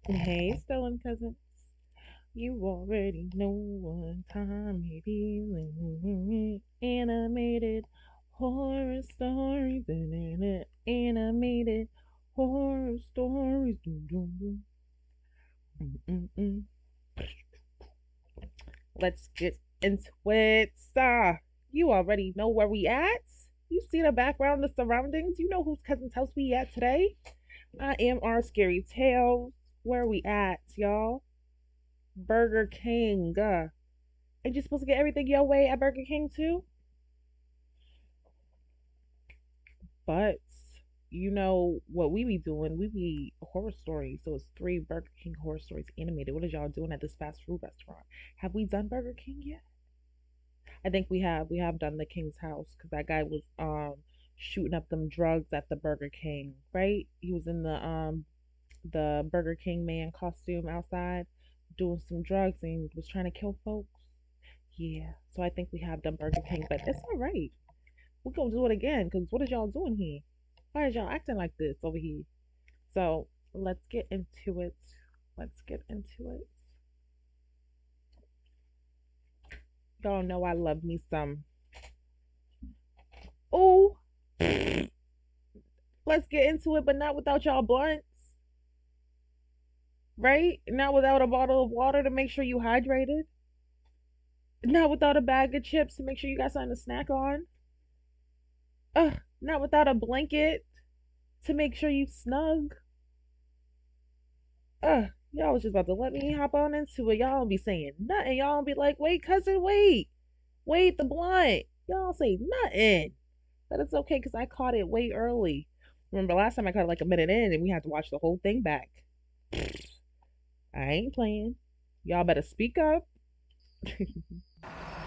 Hey, stolen cousins. You already know what time it is. Animated horror stories. Animated horror stories. Doo, doo, doo. Mm-mm-mm. Let's get into it. You already know where we at. You see the background, the surroundings. You know whose cousin's house we at today. I am our scary tales. Where we at, y'all? Burger King. Ain't you supposed to get everything your way at Burger King too? But you know what we be doing? We be horror stories. So it's three Burger King horror stories animated. What is y'all doing at this fast food restaurant? Have we done Burger King yet? I think we have. We have done the King's house because that guy was shooting up them drugs at the Burger King, right? He was in the Burger King man costume outside doing some drugs and was trying to kill folks. Yeah, so I think we have done Burger King, but it's all right. We're gonna do it again because what is y'all doing here? Why is y'all acting like this over here? So let's get into it. Let's get into it. Y'all know I love me some. Oh, let's get into it, but not without y'all blunts, right? Not without a bottle of water to make sure you hydrated. Not without a bag of chips to make sure you got something to snack on. Not without a blanket to make sure you snug. Y'all was just about to let me hop on into it. Y'all don't be saying nothing. Y'all don't be like, wait, cousin, wait. Wait, the blunt. Y'all don't say nothing. But it's okay because I caught it way early. Remember last time I caught it like a minute in and we had to watch the whole thing back. I ain't playing. Y'all better speak up.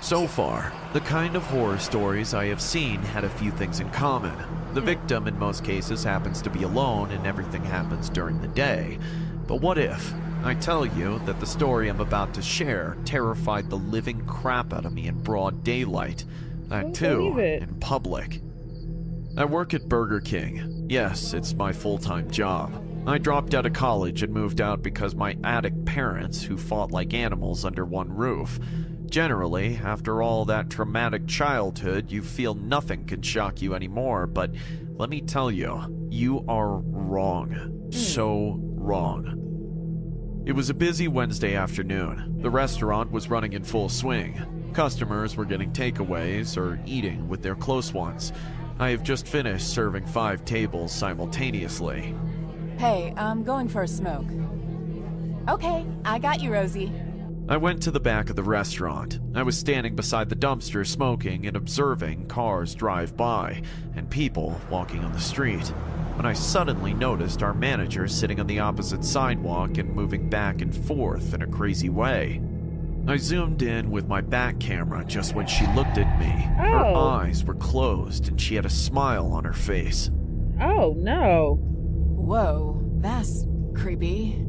So far, the kind of horror stories I have seen had a few things in common. The victim in most cases happens to be alone and everything happens during the day. But what if I tell you that the story I'm about to share terrified the living crap out of me in broad daylight? That too, in public. I work at Burger King. Yes, it's my full-time job. I dropped out of college and moved out because my addict parents, who fought like animals under one roof. Generally, after all that traumatic childhood, you feel nothing can shock you anymore, but let me tell you, you are wrong. So wrong. It was a busy Wednesday afternoon. The restaurant was running in full swing. Customers were getting takeaways or eating with their close ones. I have just finished serving 5 tables simultaneously. Hey, I'm going for a smoke. Okay, I got you, Rosie. I went to the back of the restaurant. I was standing beside the dumpster smoking and observing cars drive by and people walking on the street when I suddenly noticed our manager sitting on the opposite sidewalk and moving back and forth in a crazy way. I zoomed in with my back camera just when she looked at me. Her eyes were closed and she had a smile on her face. Oh no. Whoa, that's creepy.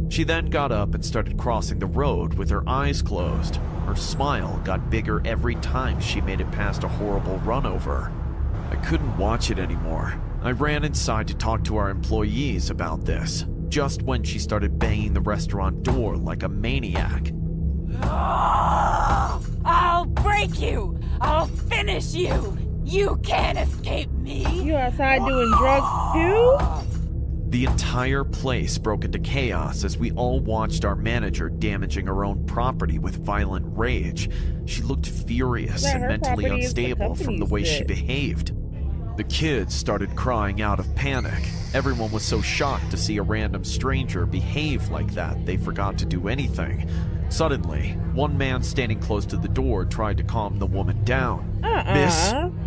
She then got up and started crossing the road with her eyes closed. Her smile got bigger every time she made it past a horrible runover. I couldn't watch it anymore. I ran inside to talk to our employees about this, just when she started banging the restaurant door like a maniac. I'll break you! I'll finish you! You can't escape me! You outside doing drugs too? The entire place broke into chaos as we all watched our manager damaging her own property with violent rage. She looked furious and mentally unstable from the way she behaved. The kids started crying out of panic. Everyone was so shocked to see a random stranger behave like that they forgot to do anything. Suddenly, one man standing close to the door tried to calm the woman down.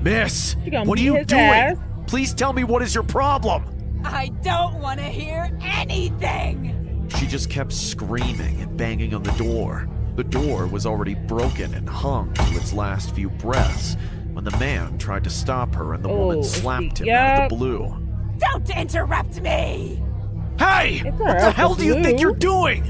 Miss, what are you doing? Please tell me what is your problem? I don't want to hear anything! She just kept screaming and banging on the door. The door was already broken and hung to its last few breaths when the man tried to stop her and the woman slapped him out of the blue. Don't interrupt me! Hey! What the hell do you think you're doing?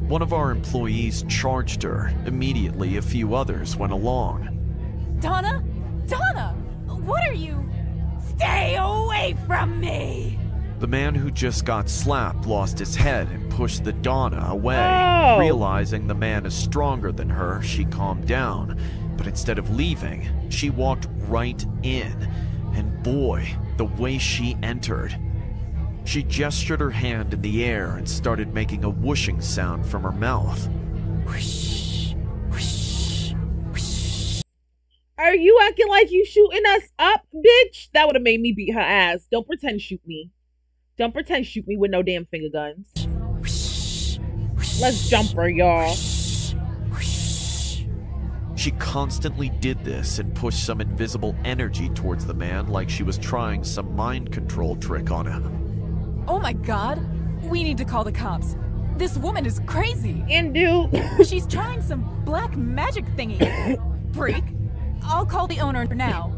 One of our employees charged her. Immediately, a few others went along. Donna? Donna! What are you? Stay away from me! The man who just got slapped lost his head and pushed the Donna away. Oh. Realizing the man is stronger than her, she calmed down. But instead of leaving, she walked right in. And boy, the way she entered. She gestured her hand in the air and started making a whooshing sound from her mouth. Whoosh, whoosh, whoosh. Are you acting like you shooting us up, bitch? That would have made me beat her ass. Don't pretend shoot me. Don't pretend shoot me with no damn finger guns. Whoosh, whoosh, Let's jump her, y'all. whoosh, whoosh. She constantly did this and pushed some invisible energy towards the man like she was trying some mind control trick on him. Oh my god, we need to call the cops. This woman is crazy. And dude, She's trying some black magic thingy. Freak. I'll call the owner now.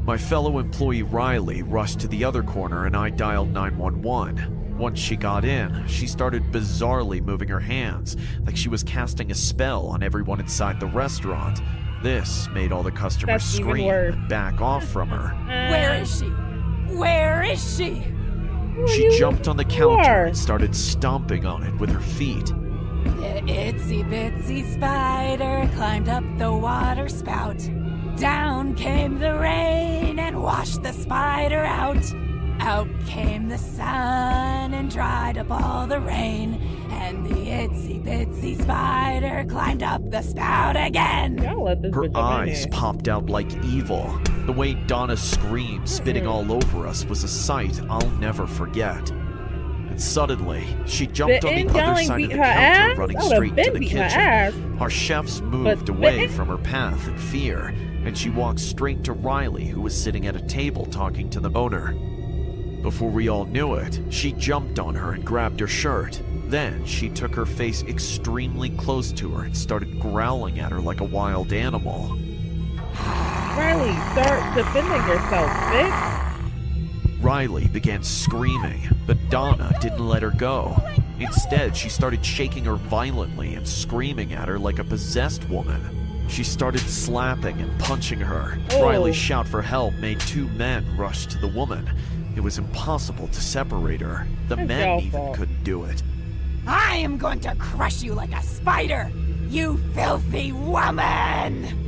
My fellow employee Riley rushed to the other corner and I dialed 911. Once she got in, she started bizarrely moving her hands, like she was casting a spell on everyone inside the restaurant. This made all the customers That's even scream worse. and back off from her. Where is she? Where is she? She you jumped on the looking counter for? and started stomping on it with her feet. The itsy bitsy spider climbed up the water spout. Down came the rain and washed the spider out. Out came the sun and dried up all the rain. And the itsy bitsy spider climbed up the spout again. Y'all let this Her bitch up in eyes here. popped out like evil. The way Donna screamed, spitting all over us, was a sight I'll never forget. And suddenly, she jumped on the Spitting, other yelling, side of beat the her counter, ass? running I would've straight to been the beating her kitchen. ass. Our chefs moved But away spitting? from her path in fear, and she walked straight to Riley, who was sitting at a table talking to the owner. Before we all knew it, she jumped on her and grabbed her shirt. Then she took her face extremely close to her and started growling at her like a wild animal. Riley, start defending yourself, bitch. Riley began screaming, but Donna didn't let her go. Instead, she started shaking her violently and screaming at her like a possessed woman. She started slapping and punching her. Oh. Riley's shout for help made two men rush to the woman. It was impossible to separate her. The That's men y'all even fault. couldn't do it. I am going to crush you like a spider, you filthy woman!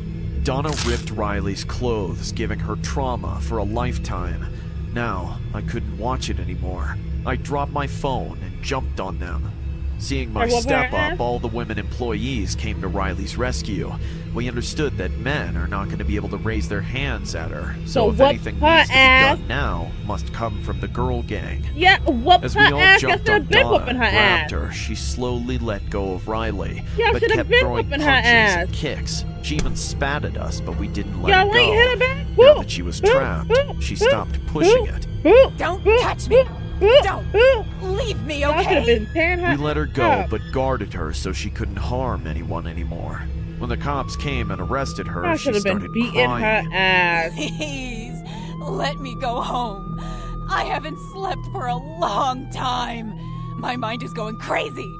Donna ripped Riley's clothes, giving her trauma for a lifetime. Now, I couldn't watch it anymore. I dropped my phone and jumped on them. Seeing my Or what step her ass? up, all the women employees came to Riley's rescue. We understood that men are not going to be able to raise their hands at her, So so if whoop anything her needs to be ass. done now, must come from the girl gang. Yeah, whoop As her we all ass. Y'all jumped should on have been Donna whooping and her grabbed ass. her, she slowly let go of Riley, Y'all but should have kept been throwing whooping punches her ass. and kicks. She even spat at us, but we didn't let Y'all her ain't hit go. her back. Now Whoop, that she was whoop, trapped, whoop, she whoop, stopped pushing it. whoop, Don't whoop, touch me! whoop, whoop, Don't. whoop. Leave me, Y'all should have okay? been tearing her We let her go, up. but guarded her so she couldn't harm anyone anymore. When the cops came and arrested her, Y'all she should have been started beating crying. her ass. Please, let me go home. I haven't slept for a long time. My mind is going crazy.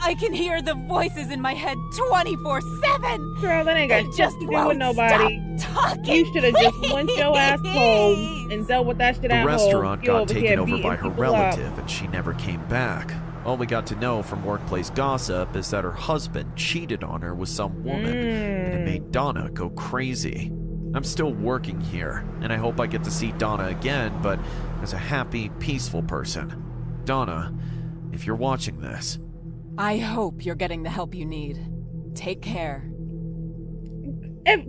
I can hear the voices in my head 24/7. Girl, that ain't They got just shit to do won't with nobody. stop talking. You should have just went your ass home and dealt with that shit The at home. restaurant You got over taken here over beating by her people up. relative and she never came back. All we got to know from workplace gossip is that her husband cheated on her with some woman, and it made Donna go crazy. I'm still working here, and I hope I get to see Donna again, but as a happy, peaceful person. Donna, if you're watching this, I hope you're getting the help you need. Take care.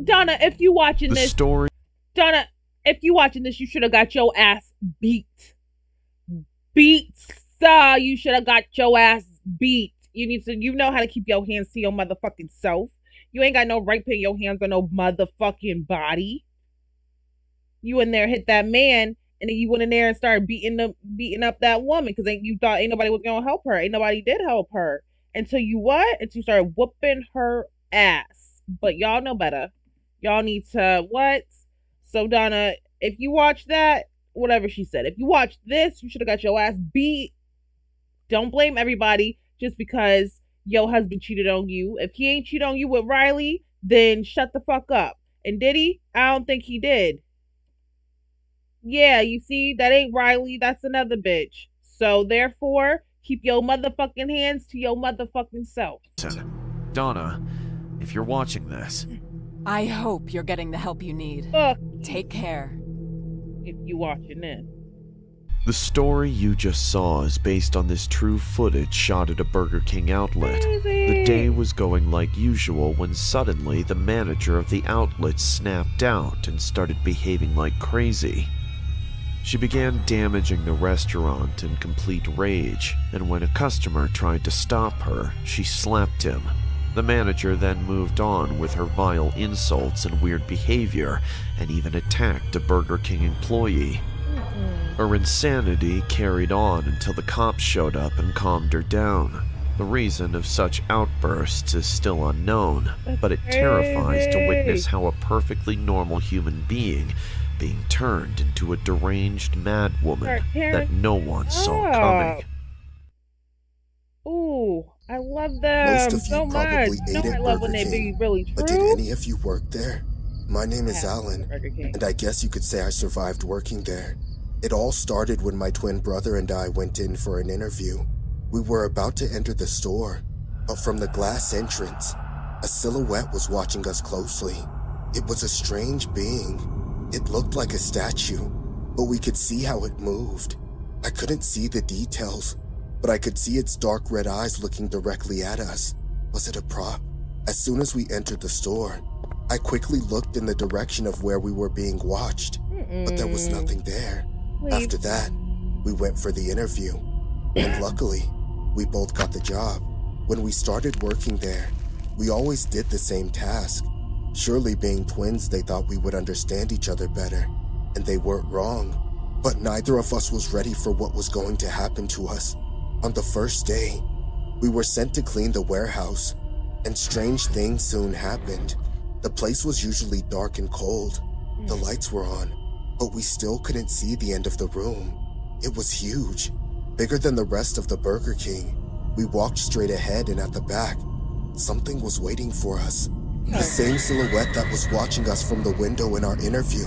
Donna, if you watching the this, story Donna, if you watching this, you should have got your ass beat. Beat, sir. You should have got your ass beat. You know how to keep your hands to your motherfucking self. You ain't got no right putting your hands on no motherfucking body. You in there hit that man, and then you went in there and started beating up that woman because you thought ain't nobody was gonna help her. Ain't nobody did help her until you what? Until you started whooping her ass. But y'all know better. Y'all need to what? So Donna, if you watch that, whatever she said, if you watch this, you should have got your ass beat. Don't blame everybody just because your husband cheated on you. If he ain't cheated on you with Riley, then shut the fuck up. And did he? I don't think he did. Yeah, you see, that ain't Riley. That's another bitch. So therefore, keep your motherfucking hands to your motherfucking self. Donna, if you're watching this, I hope you're getting the help you need. Fuck Take care. if you watching this. the story you just saw is based on this true footage shot at a Burger King outlet. The day was going like usual when suddenly the manager of the outlet snapped out and started behaving like crazy. She began damaging the restaurant in complete rage, and when a customer tried to stop her, she slapped him. The manager then moved on with her vile insults and weird behavior, and even attacked a Burger King employee. Her insanity carried on until the cops showed up and calmed her down. The reason of such outbursts is still unknown, but it terrifies to witness how a perfectly normal human being turned into a deranged mad woman that no one saw coming. Ooh, I love them Most of you so much. probably ate I at love when Burger they be King, really true. but did any of you work there? My name is Yeah, Alan, Burger King. and I guess you could say I survived working there. It all started when my twin brother and I went in for an interview. We were about to enter the store, but from the glass entrance, a silhouette was watching us closely. It was a strange being. It looked like a statue, but we could see how it moved. I couldn't see the details, but I could see its dark red eyes looking directly at us. Was it a prop? As soon as we entered the store, I quickly looked in the direction of where we were being watched, but there was nothing there. Please. After that, we went for the interview, and luckily, we both got the job. When we started working there, we always did the same task. Surely being twins, they thought we would understand each other better, and they weren't wrong. But neither of us was ready for what was going to happen to us. On the first day, we were sent to clean the warehouse, and strange things soon happened. The place was usually dark and cold. The lights were on, but we still couldn't see the end of the room. It was huge, bigger than the rest of the Burger King. We walked straight ahead, and at the back, something was waiting for us. The same silhouette that was watching us from the window in our interview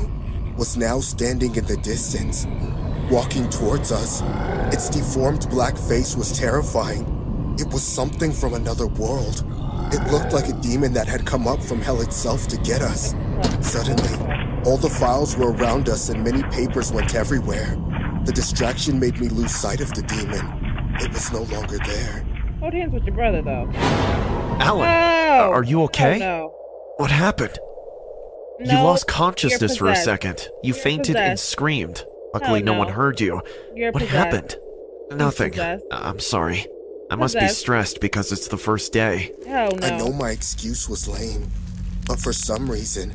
was now standing in the distance, walking towards us. Its deformed black face was terrifying. It was something from another world. It looked like a demon that had come up from hell itself to get us. Suddenly, all the files were around us and many papers went everywhere. The distraction made me lose sight of the demon. It was no longer there. Hold hands with your brother, though. Alan, No! are you okay? Oh, no. What happened? You No, lost consciousness you're for a possessed. second. You You're fainted and possessed. screamed. Luckily, Oh, no no. one heard you. You're What possessed. happened? Nothing. possessed. I'm sorry. I must be Possessed. stressed because it's the first day. Oh, no. I know my excuse was lame, but for some reason,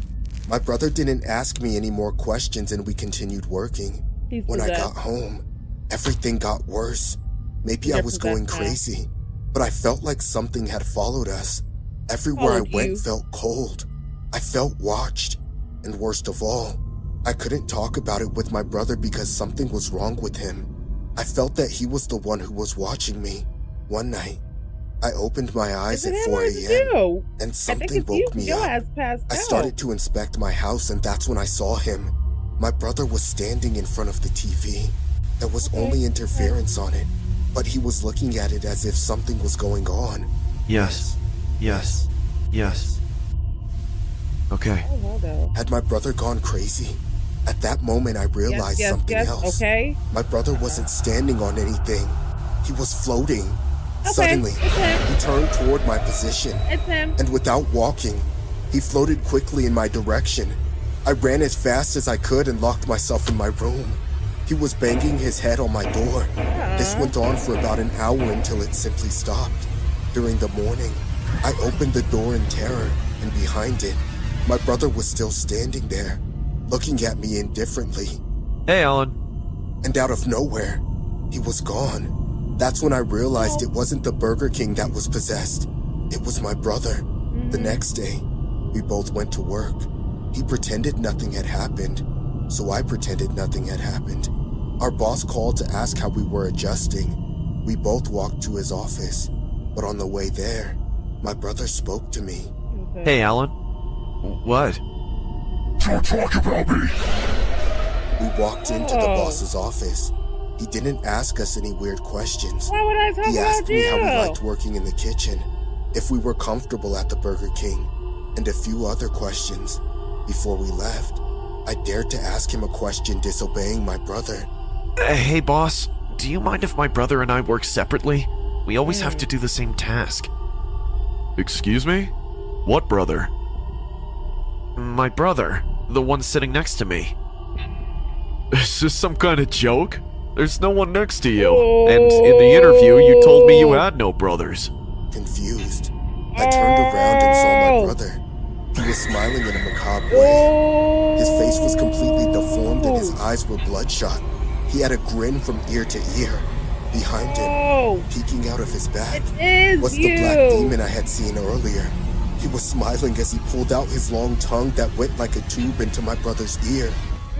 my brother didn't ask me any more questions and we continued working. He's When I possessed. got home, everything got worse. Maybe I You're was going possessed now. crazy, but I felt like something had followed us. Everywhere I Followed went you. felt cold. I felt watched, and worst of all, I couldn't talk about it with my brother because something was wrong with him. I felt that he was the one who was watching me. One night, I opened my eyes Is it at him 4 or is it a.m. you? and I think something it's you. woke me Your up. ass passed I out. started to inspect my house, and that's when I saw him. My brother was standing in front of the TV. There was only interference on it, but he was looking at it as if something was going on. Yes. Yes. Yes. Okay. Oh, well, though. Had my brother gone crazy? At that moment, I realized yes, something yes, else. okay. My brother wasn't standing on anything. He was floating. Okay, Suddenly, it's him. he turned toward my position, It's him. and without walking, he floated quickly in my direction. I ran as fast as I could and locked myself in my room. He was banging his head on my door. This went on for about an hour until it simply stopped. During the morning, I opened the door in terror, and behind it, my brother was still standing there, looking at me indifferently. Hey, Alan. And out of nowhere, he was gone. That's when I realized it wasn't the Burger King that was possessed. It was my brother. The next day, we both went to work. He pretended nothing had happened, so I pretended nothing had happened. Our boss called to ask how we were adjusting. We both walked to his office, but on the way there, my brother spoke to me. Hey, Alan. What? Don't talk about me. We walked into the boss's office. He didn't ask us any weird questions. Why would I talk He about asked me how we you? liked working in the kitchen, if we were comfortable at the Burger King, and a few other questions. Before we left, I dared to ask him a question disobeying my brother. Hey, boss. Do you mind if my brother and I work separately? We always have to do the same task. Excuse me? What brother? My brother. The one sitting next to me. Is this some kind of joke? There's no one next to you. And in the interview, you told me you had no brothers. Confused, I turned around and saw my brother. He was smiling in a macabre way. His face was completely deformed and his eyes were bloodshot. He had a grin from ear to ear. Behind him, peeking out of his back, was the black demon I had seen earlier. He was smiling as he pulled out his long tongue that went like a tube into my brother's ear.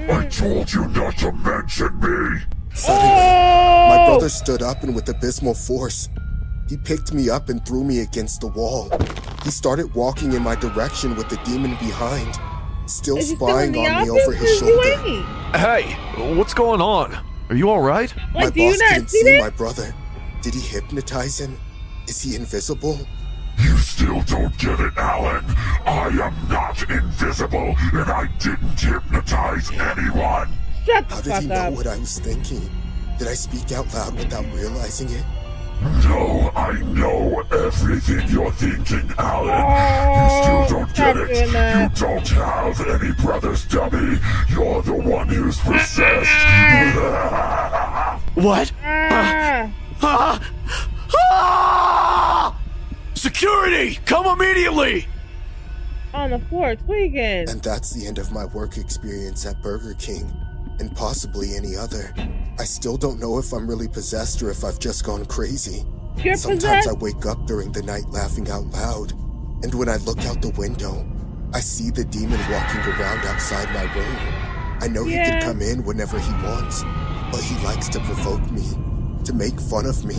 I told you not to mention me! Suddenly, my brother stood up and with abysmal force, he picked me up and threw me against the wall. He started walking in my direction with the demon behind, still spying on me over his shoulder. Hey, what's going on? Are you alright? My boss didn't see my brother. Did he hypnotize him? Is he invisible? You still don't get it, Alan. I am not invisible, and I didn't hypnotize anyone. How did he know what I was thinking? Did I speak out loud without realizing it? No, I know everything you're thinking, Alan. You still don't get it. You don't have any brothers, dummy. You're the one who's possessed. What? Security! Come immediately! On the floor, tweaking. And that's the end of my work experience at Burger King, and possibly any other. I still don't know if I'm really possessed or if I've just gone crazy. You're Sometimes possessed? I wake up during the night laughing out loud, and when I look out the window, I see the demon walking around outside my room. I know he can come in whenever he wants, but he likes to provoke me, to make fun of me.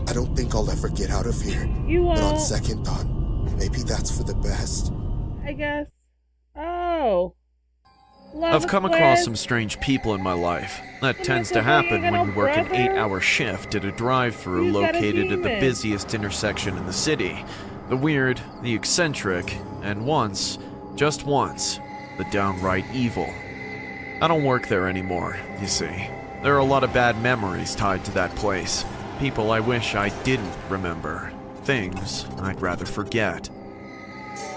I don't think I'll ever get out of here. You won't. But on second thought, maybe that's for the best. I guess. Oh. I've come across some strange people in my life. That tends to happen when you work an 8-hour shift at a drive-thru located at the busiest intersection in the city. The weird, the eccentric, and once, just once, the downright evil. I don't work there anymore, you see. There are a lot of bad memories tied to that place. People I wish I didn't remember. Things I'd rather forget.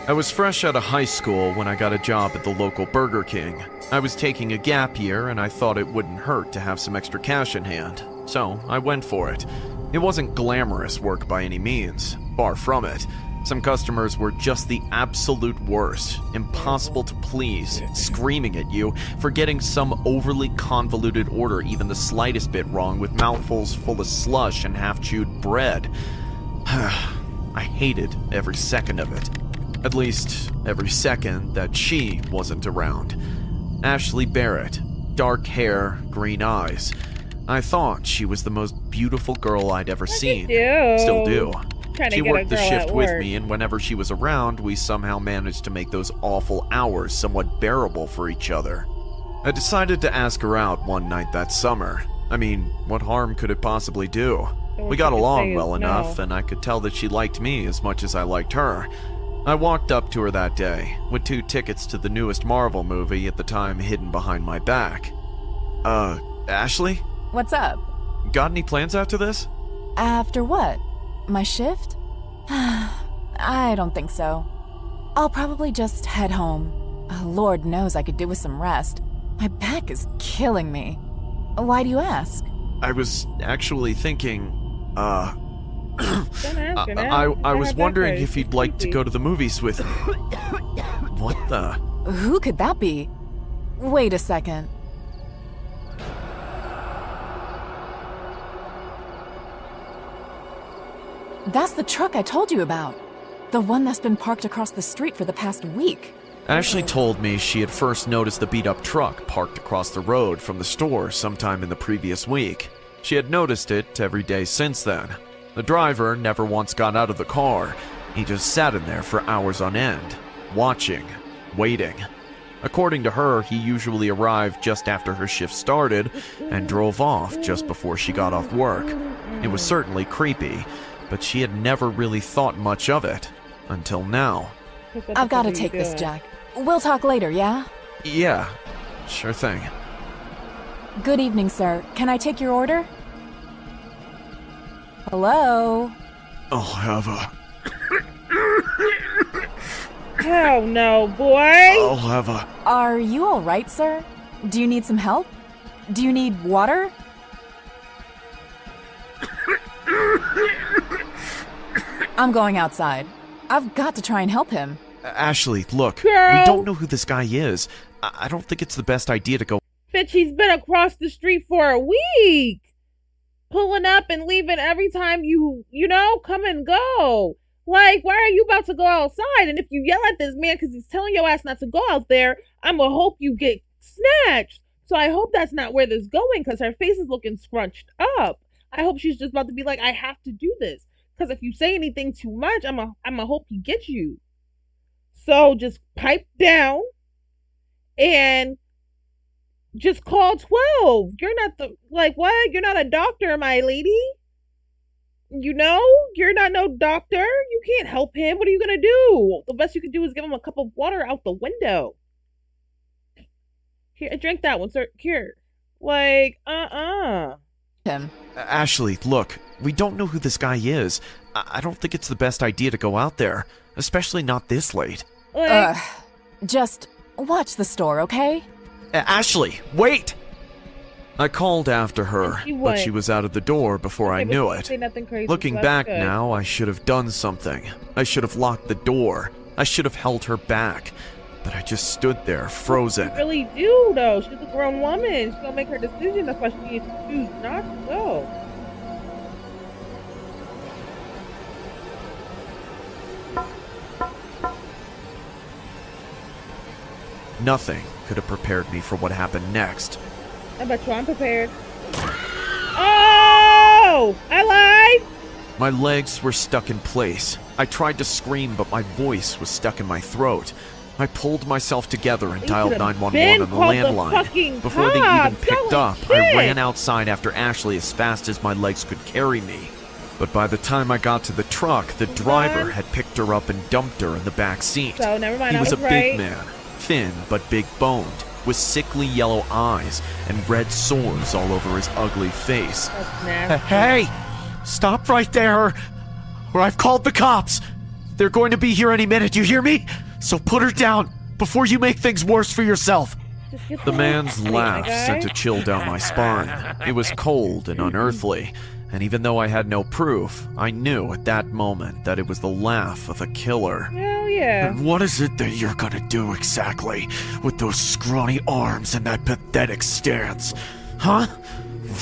I was fresh out of high school when I got a job at the local Burger King. I was taking a gap year and I thought it wouldn't hurt to have some extra cash in hand, so I went for it. It wasn't glamorous work by any means, far from it. Some customers were just the absolute worst, impossible to please, screaming at you for getting some overly convoluted order even the slightest bit wrong with mouthfuls full of slush and half-chewed bread. I hated every second of it. At least, every second that she wasn't around. Ashley Barrett, dark hair, green eyes. I thought she was the most beautiful girl I'd ever seen. Still do. She worked the shift with me, and whenever she was around, we somehow managed to make those awful hours somewhat bearable for each other. I decided to ask her out one night that summer. I mean, what harm could it possibly do? We got along well enough, and I could tell that she liked me as much as I liked her. I walked up to her that day, with 2 tickets to the newest Marvel movie at the time hidden behind my back. Ashley? What's up? Got any plans after this? After what? My shift? I don't think so. I'll probably just head home. Lord knows I could do with some rest. My back is killing me. Why do you ask? I was actually thinking, I was wondering if you'd like to go to the movies with me. What the? Who could that be? Wait a second. That's the truck I told you about. The one that's been parked across the street for the past week. Ashley told me she had first noticed the beat-up truck parked across the road from the store sometime in the previous week. She had noticed it every day since then. The driver never once got out of the car. He just sat in there for hours on end, watching, waiting. According to her, he usually arrived just after her shift started and drove off just before she got off work. It was certainly creepy, but she had never really thought much of it until now. I've got to take this, Jack. We'll talk later, yeah? Yeah, sure thing. Good evening, sir. Can I take your order? Hello? I'll have a... Oh no, boy! I'll have a... Are you alright, sir? Do you need some help? Do you need water? I'm going outside. I've got to try and help him. Ashley, look, Girl. we don't know who this guy is. I don't think it's the best idea to go... Bitch, he's been across the street for a week! Pulling up and leaving every time you know, come and go. Like, why are you about to go outside? And if you yell at this man because he's telling your ass not to go out there, I'ma hope you get snatched. So I hope that's not where this is going because her face is looking scrunched up. I hope she's just about to be like, I have to do this. Because if you say anything too much, I'ma hope he gets you. So just pipe down and just call 12. You're not what? You're not a doctor, my lady. You know, you're not no doctor. You can't help him. What are you gonna do? The best you can do is give him a cup of water out the window. Here, drink that one, sir. Here. Like, Him. Ashley, look, we don't know who this guy is. I don't think it's the best idea to go out there, especially not this late. Like, Just watch the store, okay? Ashley, wait! I called after her, And she but went. she was out of the door before I okay, but knew don't it. say nothing crazy, Looking so that's back good. now, I should have done something. I should have locked the door. I should have held her back. But I just stood there, frozen. You really do, though. She's a grown woman. She's gonna make her decision. That's why she needs to choose not to go. Nothing could have prepared me for what happened next. I bet you I'm prepared. Oh! I lied! My legs were stuck in place. I tried to scream, but my voice was stuck in my throat. I pulled myself together and You dialed could've 911 on the been called the landline. fucking Before they even cops. picked Holy up, shit. I ran outside after Ashley as fast as my legs could carry me. But by the time I got to the truck, the driver had picked her up and dumped her in the back seat. So, never mind, He I was a was big right. man, thin but big boned, with sickly yellow eyes and red sores all over his ugly face. That's nasty. Hey! Stop right there! Or I've called the cops! They're going to be here any minute, you hear me? So put her down before you make things worse for yourself. Just get The man's Hey, laugh my guy. sent a chill down my spine. It was cold and unearthly, and even though I had no proof, I knew at that moment that it was the laugh of a killer. Hell yeah. And what is it that you're gonna do exactly with those scrawny arms and that pathetic stance? Huh?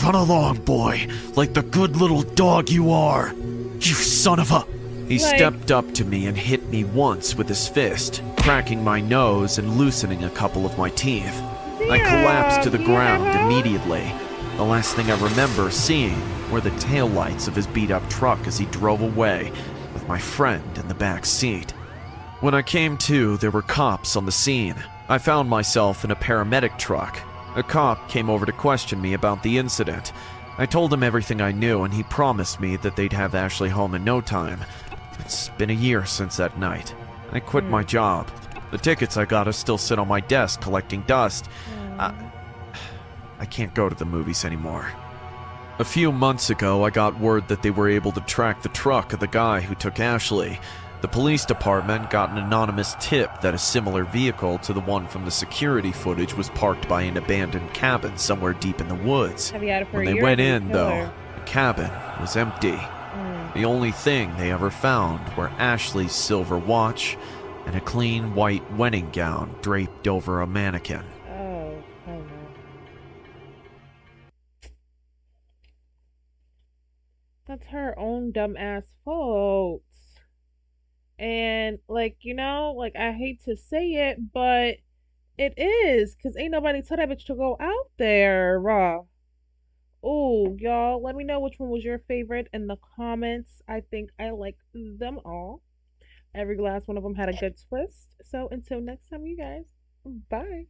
Run along, boy, like the good little dog you are. You son of a... He Like- stepped up to me and hit me once with his fist, cracking my nose and loosening a couple of my teeth. I collapsed to the ground yeah. immediately. The last thing I remember seeing were the taillights of his beat-up truck as he drove away with my friend in the back seat. When I came to, there were cops on the scene. I found myself in a paramedic truck. A cop came over to question me about the incident. I told him everything I knew, and he promised me that they'd have Ashley home in no time. It's been a year since that night. I quit my job. The tickets I got still sit on my desk collecting dust. I can't go to the movies anymore. A few months ago, I got word that they were able to track the truck of the guy who took Ashley. The police department got an anonymous tip that a similar vehicle to the one from the security footage was parked by an abandoned cabin somewhere deep in the woods. Have you had it for When a they year? went Or did in, you kill though, her? the cabin was empty. The only thing they ever found were Ashley's silver watch and a clean white wedding gown draped over a mannequin. Oh no. That's her own dumbass fault. And, like, you know, like, I hate to say it, but it is, because ain't nobody tell that bitch to go out there. Oh, y'all, let me know which one was your favorite in the comments. I think I like them all. Every last one of them had a good twist. So until next time, you guys. Bye.